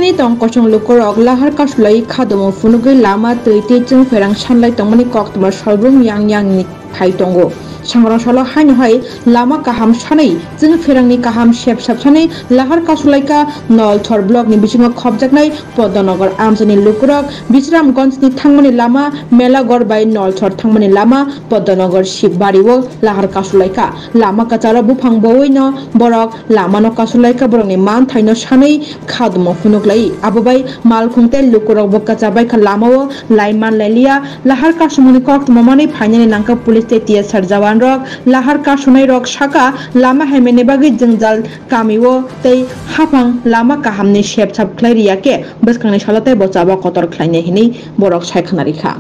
Hamani tong kosong lukorok lahar kasulai khadomo funugui lama tei chung ferang sanlai tongmani kok tuma solbrum yang ni phai tongo sangrang solo haino hai lama kaham sanai chung ferangni kaham sep sanai lahar kasulaika nol thor block ni bisingo khobjaknai Podnogar amjani lukorok Bisramganj ni thangmani lama Melagor bai nol thor thangmani lama Podnogar Shibbario lahar kasulaika lama kachara bufang boino borok lama no kasulaika borokni man thaino sanai khadomo funuglai abubai malkhungte lukorok bokachabai kha lamao laiman lelia lahar kasumani kok tmamani phainani nangka police te tia sarjawan rok lahar kasunai rok saka lama haimene bagi jengjal kamiwo tei hafang lama kahamni sepsap khlairia ke beskangni salate bocaba kotor khlaine hini borok saikhanari kha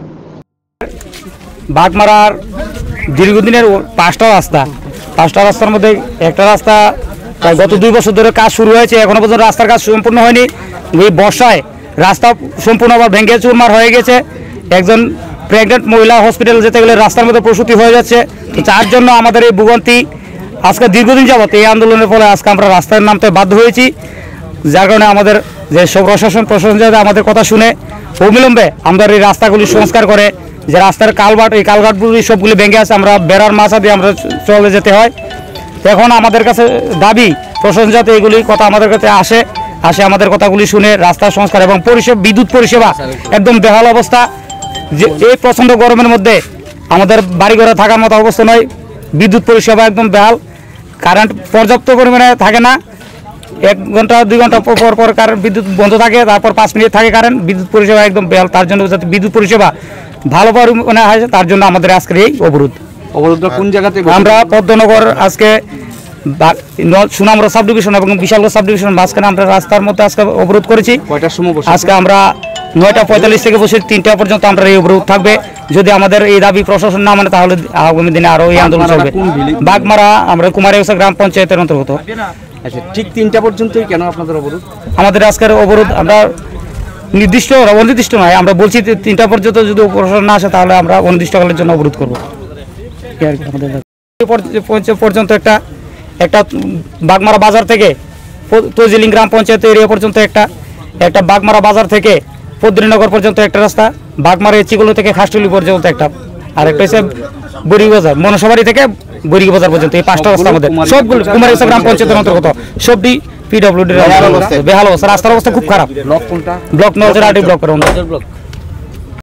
বাগমারার দীর্ঘদিনের পাঁচটা রাস্তার মধ্যে একটা রাস্তা প্রায় গত 2 বছর ধরে কাজ শুরু হয়েছে এখনো পর্যন্ত রাস্তার কাজ সম্পূর্ণ হয়নি এই বর্ষায় রাস্তা সম্পূর্ণ আবার ভেঙে চুরমার হয়ে গেছে একজন প্রেগন্যান্ট মহিলা হসপিটাল যেতে গেলে রাস্তার মধ্যে প্রসূতি হয়ে যাচ্ছে তো তার জন্য আমাদের এই ভোগান্তি আজকে দীর্ঘদিন যাবত এই আন্দোলনের ফলে আজকে আমরা রাস্তায় নামতে বাধ্য হয়েছি যার কারণে আমাদের যে প্রশাসন আমাদের কথা শুনে অবিলম্বে আমাদের এই রাস্তাগুলি সংস্কার করে যে রাস্তার কালভার্ট এই কালভার্টগুলি সবগুলি ভেঙে আছে আমরা বেড়ার মাছা দিয়ে আমরা চলে যেতে হয় এখন আমাদের কাছে দাবি প্রশাসন যাতে এগুলি কথা আমাদের কাছে আসে আমাদের কথাগুলি শুনে রাস্তা সংস্কার এবং বিদ্যুৎ পরিষেবা একদম বেহাল অবস্থা যে এই প্রচণ্ড গরমের মধ্যে আমাদের বাড়িঘরে থাকার মতো অবস্থা নয় বিদ্যুৎ পরিষেবা একদম বেহাল কারেন্ট পর্যাপ্ত পরিমাণে থাকে না 1 ঘন্টা 2 ঘন্টা পর কারেন্ট বিদ্যুৎ বন্ধ থাকে তারপর 5 মিনিট থাকে কারেন্ট বিদ্যুৎ পরিষেবা একদম বেহাল তার জন্য যাতে বিদ্যুৎ পরিষেবা ভালো পরিমাণে হয় তার জন্য আমাদের আজকের এই অবরোধটা কোন জায়গাতে আমরা পদ্মনগর আজকে সুনামরা সাব ডিভিশন এবং বিশালগড় সাব ডিভিশন মাঝখানে আমরা রাস্তার মধ্যে আজকে অবরোধ করেছি কয়টার সময় আজকে আমরা 9:45 থেকে বসে 3টা পর্যন্ত আমরা এই অবরোধ থাকবে যদি আমাদের এই দাবি প্রশাসন না মানে তাহলে আগামী দিনে আরো এই আন্দোলন চলবে বাগমারা আমরা কুমারিয়াসা গ্রাম পঞ্চায়েতের অন্তর্গত আচ্ছা ঠিক 3টা পর্যন্তই কেন আপনাদের অবরোধ আমাদের আজকের অবরোধ আমরা অনির্দিষ্ট নয় আমরা বলছি 3টা পর্যন্ত যদি প্রশাসন না আসে তাহলে আমরা অনির্দিষ্টকালের জন্য অবরোধ করব পর্যন্ত একটা বাগমারা বাজার থেকে তজিলিং গ্রাম পঞ্চায়েত এরিয়া পর্যন্ত একটা বাগমারা বাজার থেকে পদ্মনগর পর্যন্ত একটা রাস্তা বাগমারা চিগুলো থেকে খাসটুলি পর্যন্ত একটা আর একটা হচ্ছে বড়িবাজার মনসাবাড়ি থেকে বড়িবাজার পর্যন্ত এই 5টা রাস্তার মধ্যে সবগুলো কুমারিয়াসা গ্রাম পঞ্চায়েতের অন্তর্গত সবটি পিডব্লিউডি বেহাল অবস্থা রাস্তার অবস্থা খুব খারাপ ব্লক কোনটা ব্লক 9 ব্লক